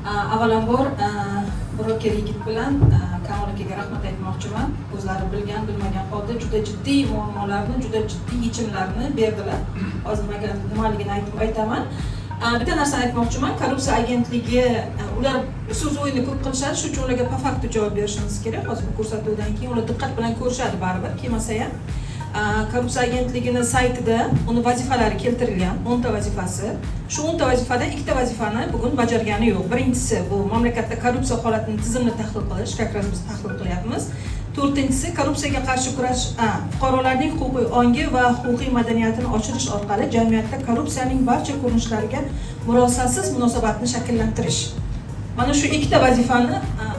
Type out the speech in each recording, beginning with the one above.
Avvalambor Broker yigit bilan Kamol akaga rahmat aytmoqchiman. O'zlari bilgan, bilmagan holda juda jiddiy muammolarni, juda jiddiy yechimlarni berdilar. Hozir nimaligini aytaman. Bitta narsani aytmoqchiman. Korrupsiya agentligi ular so'z o'yini ko'p qilishadi, shuning uchun ularga po faktu javob berishimiz kerak. Hozir bu ko'rsatuvdan keyin ular diqqat bilan ko'rishadi baribir, kelmasa ham. Korrupsiya agentligining saytida uni vazifalari keltirilgan, 10 ta vazifasi. Shu 10 ta vazifadan 2 ta vazifani bugun bajargani yo'q. Birinchisi bu mamlakatda korrupsiya holatini tizimli tahlil qilish, kakraz biz tahlil qilyapmiz. To'rtinchisi korrupsiyaga qarshi kurash, fuqarolarning huquqiy ongi va huquqiy madaniyatini oshirish orqali jamiyatda korrupsiyaning barcha ko'rinishlariga murosasiz munosabatni shakllantirish. Mana shu 2 ta vazifani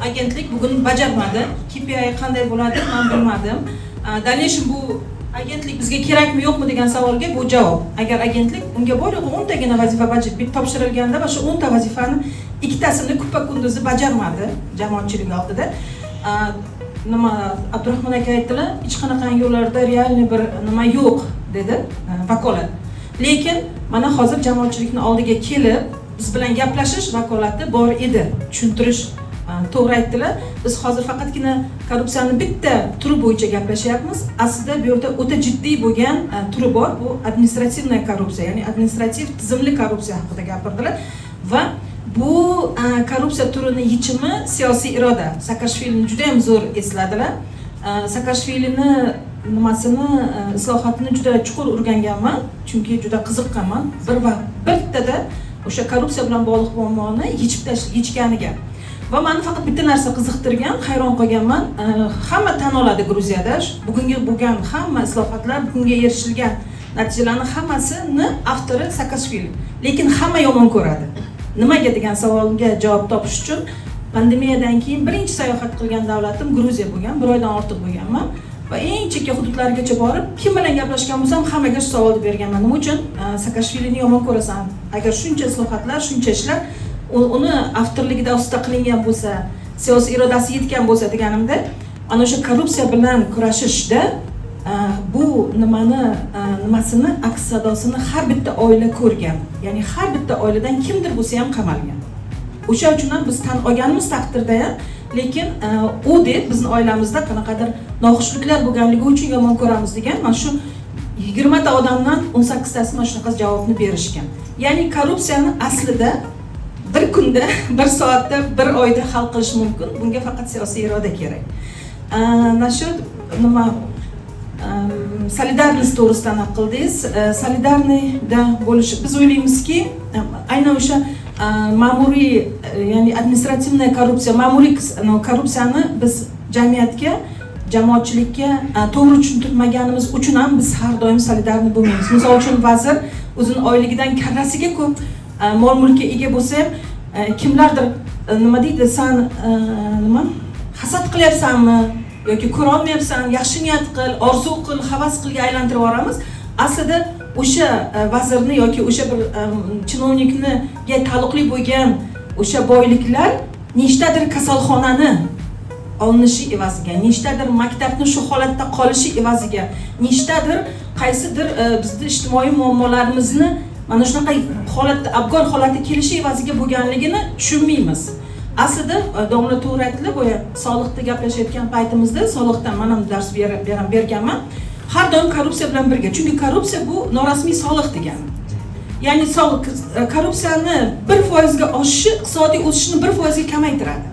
agentlik bugun bajarmadi. KPI qanday bo'ladi, men bilmadim. Dalishim bu agentlik bizga kerakmi yo'qmi degan savolga bu javob. Agar agentlik unga borlig'i 10 tagina vazifa bajarib topshirilganda va shu 10 ta vazifani 2 tasini kupa kunduzi bajarmadi jamoatchilik oldida. Nima Abdurahmon aka aytdilar, hech qanaqangi ularda realniy bir nima yo'q dedi vakolat. Lekin mana hozir jamoatchilikning oldiga kelib biz bilan gaplashish vakolati bor edi, tushuntirish to'g'ri aytdilar. Biz hozir faqatgina korrupsiyani bitta turi bo'yicha gaplashyapmiz. Aslida bu yerda o'ta jiddiy bo'lgan turi bor. Bu administrativniy korrupsiya, ya'ni administrativ tizimli korrupsiya haqida gapirdilar va bu korrupsiya turini yechimi siyosiy iroda. Saakashvilini juda ham zo'r esladilar. Saakashvilini nimasini islohotini juda chuqur o'rganganman, chunki juda qiziqqanman. Bir vaqt bittada o'sha korrupsiya bilan bog'liq muammoni yechganiga. Va meni faqat bitta narsa qiziqtirgan, hayron qolganman. Hamma tan oladi Gruziyada bugungi bo'lgan hamma islohotlar, bugunga erishilgan natijalarning hammasini avtori Saakashvili. Lekin hamma yomon ko'radi. Nimaga degan savolga javob topish uchun pandemiyadan keyin birinchi sayohat qilgan davlatim Gruziya bo'lgan, 1 oydan ortiq bo'lganman va eng chekka hududlargacha borib, kim bilan gaplashgan bo'lsam hammaga shu savolni berganman. Nima uchun Saakashvilini yomon ko'rasan? Agar shuncha islohotlar, shuncha ishlar uni avtorligida ustida qilingan bo'lsa, siyosiy irodasi yetgan bo'lsa deganimda, ana o'sha korrupsiya bilan kurashishda bu nimasini aks sadosini har bitta oila ko'rgan. Ya'ni har bitta oiladan kimdir bo'lsa ham qamalgan. O'sha uchun ham biz tan olganimiz taqdirda ham, lekin u deb bizning oilamizda qanaqadir noxushliklar bo'lganligi uchun yomon ko'ramiz degan, mana shu 20 ta odamdan 18 tasi mana shunaqa javobni berishgan. Ya'ni korrupsiyani aslida bir kunda, bir soatda, bir oyda hal qilish mumkin. Bunga faqat siyosiy iroda kerak. Nashu nima solidarность to'g'risidan qildingiz. Solidarniyda bo'lish biz o'ylaymizki, aynan o'sha ma'muriy, ya'ni administrativniy korrupsiya, ma'muriy korrupsiyani biz jamiyatga, jamoatchilikka to'g'ri tushuntirmaganimiz uchun ham biz har doim solidarniy bo'lmaymiz. Misol uchun vazir o'zining oyligidan karrasiga ko'p mol-mulkka ega bo'lsa ham kimlardir nima deydi, sen nima hasad qilyapsanmi yoki ko'ra olmayapsan, yaxshi niyat qil, orzu qil, havas qilga aylantirib yuboramiz. Aslida o'sha vazirni yoki o'sha bir chinovnikniga taalluqli bo'lgan o'sha boyliklar nechtadir kasalxonani olinishi evaziga, nechtadir maktabni shu holatda qolishi evaziga, nechtadir qaysidir bizning ijtimoiy muammolarimizni mana shunaqa holatda, abgor holatga kelishi evaziga bo'lganligini tushunmaymiz. Aslida domla to'g'ri aytdilar, bo'ya sog'liqda gaplashayotgan paytimizda sog'liqdan men ham dars berganman. Har doim korrupsiya bilan birga. Chunki korrupsiya bu norasmiy soliq degani. Ya'ni korrupsiyani 1% ga oshishi iqtisodiy o'sishni 1% ga kamaytiradi.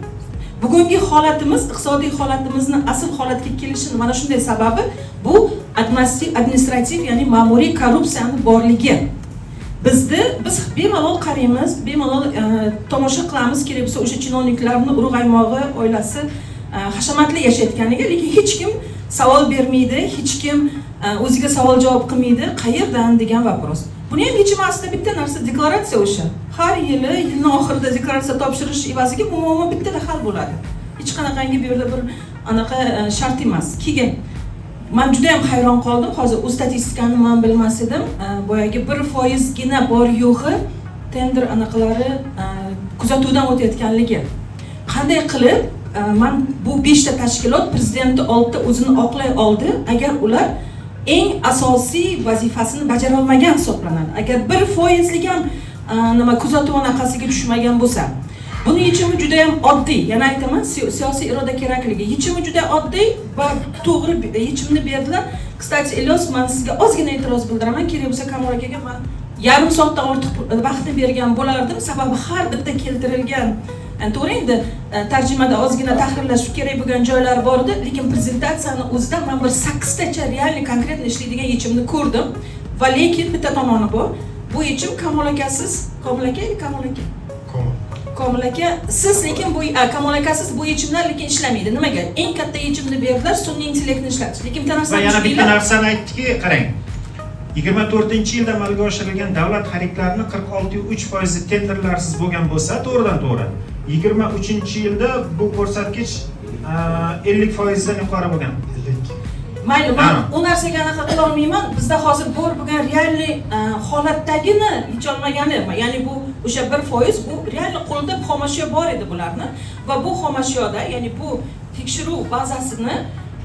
Bugungi holatimiz, iqtisodiy holatimizni asl holatga kelishini mana shunday sababi bu administrativ, ya'ni ma'muriy korrupsiyani borligi. Biz bemalol qaraymiz, bemalol tomosha qilamiz, kerak bo'lsa o'sha chinovniklarni urug'aymog'i oilasi hashamatli yashayotganiga, lekin hech kim savol bermaydi, hech kim o'ziga savol javob qilmaydi, qayerdan degan vapros. Buni ham yechimi aslida bitta narsa, deklaratsiya o'sha. Har yilning oxirida deklaratsiya topshirish evaziga bu muammo bittada hal bo'ladi. Hech qanaqangi bu yerda bir anaqa shart emas. Keyin men juda ham hayron qoldim. Hozir u statistikani men bilmas edim. Boyagi 1% gina bor yo'g'i tender anaqalari kuzatuvdan o'tayotganligi. Qanday qilib men bu 5 ta tashkilot prezidenti oldida o'zini oqlay oldi, agar ular eng asosiy vazifasini bajara olmagan hisoblanadi. Agar 1% lik ham nima kuzatuv anaqasiga tushmagan bo'lsa, Buni yechimi juda ham oddiy. Yana aytaman, siyosiy iroda kerakligi. Yechimi juda oddiy va to'g'ri yechimni berdilar. Kstati, Ilyos, men sizga ozgina e'tiroz bildiraman. Kerak bo'lsa Kamol akaga men yarim soatdan ortiq vaqtni bergan bo'lardim. Sababi har bitta keltirilgan to'g'ri endi tarjimada ozgina tahrirlash kerak bo'lgan joylar bor edi, lekin prezentatsiyani o'zida men bir 8 tacha realniy konkretni ishlaydigan yechimni ko'rdim. Va lekin bitta tomoni bor. Bu yechim Kamol akasiz, Komil aka, siz lekin bu Kamol akasiz bu yechimlar lekin ishlamaydi. Nimaga? Eng katta yechimni berdilar, sun'iy intellektni ishlatish. Lekin bitta narsani va yana bitta narsani aytdiki, qarang. 24-yilda amalga oshirilgan davlat xaridlarining 46.3% tenderlarsiz bo'lgan bo'lsa, to'g'ridan-to'g'ri. 23-yilda bu ko'rsatkich 50% dan yuqori bo'lgan. Mayli, men u narsaga anaqa qila olmayman. Bizda hozir bor bo'lgan realniy holatdagini yecholmagani, ya'ni bu o'sha 1% bu realniy qo'lda xomashyo bor edi bularni va bu xomashyoda, ya'ni bu tekshiruv bazasini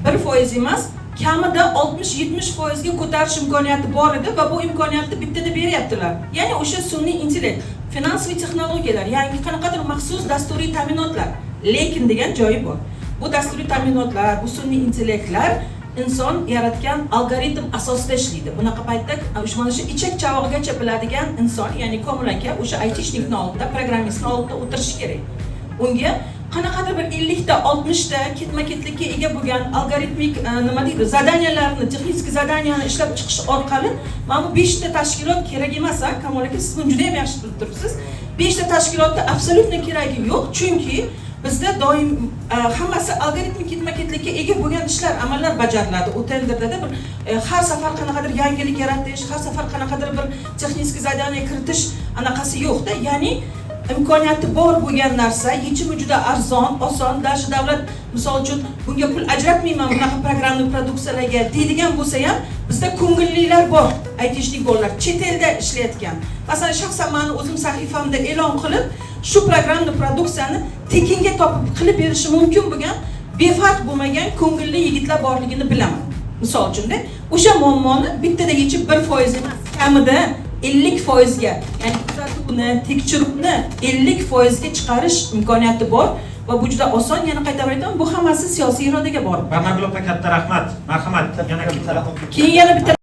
1% emas, kamida 60-70% ga ko'tarish imkoniyati bor edi va bu imkoniyatni bittada beryaptilar. Ya'ni o'sha sun'iy intellekt, finansiy texnologiyalar, yangi qanaqadir maxsus dasturiy ta'minotlar, lekin degan joyi bor. Bu dasturiy ta'minotlar, bu sun'iy intellektlar inson yaratgan algoritm asosida ishlaydi. Bunaqa paytda mana shu ichak chavog'igacha biladigan inson, ya'ni Komil aka o'sha aytishnikni oldida, programmistni oldida o'tirishi kerak. Unga qanaqadir bir 50 ta, 60 ta ketma-ketlikka ega bo'lgan algoritmik nima deydi, zadaniyalarni, texnik zadaniyani ishlab chiqish orqali mana bu 5 ta tashkilot kerak emas, Kamol aka, siz buni juda ham yaxshi bilib turibsiz. 5 ta tashkilotda absolyutno keragi yo'q, chunki bizda doim hammasi algoritmik ketma-ketlikka ega bo'lgan ishlar, amallar bajariladi. U tenderda bir har safar qanaqadir yangilik yaratish, har safar qanaqadir bir texnik zadaniya kiritish anaqasi yo'q-da. Ya'ni imkoniyati bor bo'lgan narsa, yechimi juda arzon, oson, dashi davlat misol uchun bunga pul ajratmayman bunaqa programmali produksiyalarga deydigan bo'lsa ham, bizda ko'ngillilar bor, aytishlik bolalar chet elda ishlayotgan. Masalan, shaxsan men o'zim sahifamda e'lon qilib, shu programmali produksiyani tekinga topib qilib berishi mumkin bo'lgan, befarq bo'lmagan ko'ngilli yigitlar borligini bilaman. Misol uchun-da, o'sha muammoni bittada yechib 1% emas, kamida 50% ga, ya'ni kuzatuvni, tekshiruvni 50% ga chiqarish imkoniyati bor va bu juda oson. Yana qaytarib aytaman, bu hammasi siyosiy irodaga bor. Barmagul opa, katta rahmat. Marhamat. Yana keyin yana bitta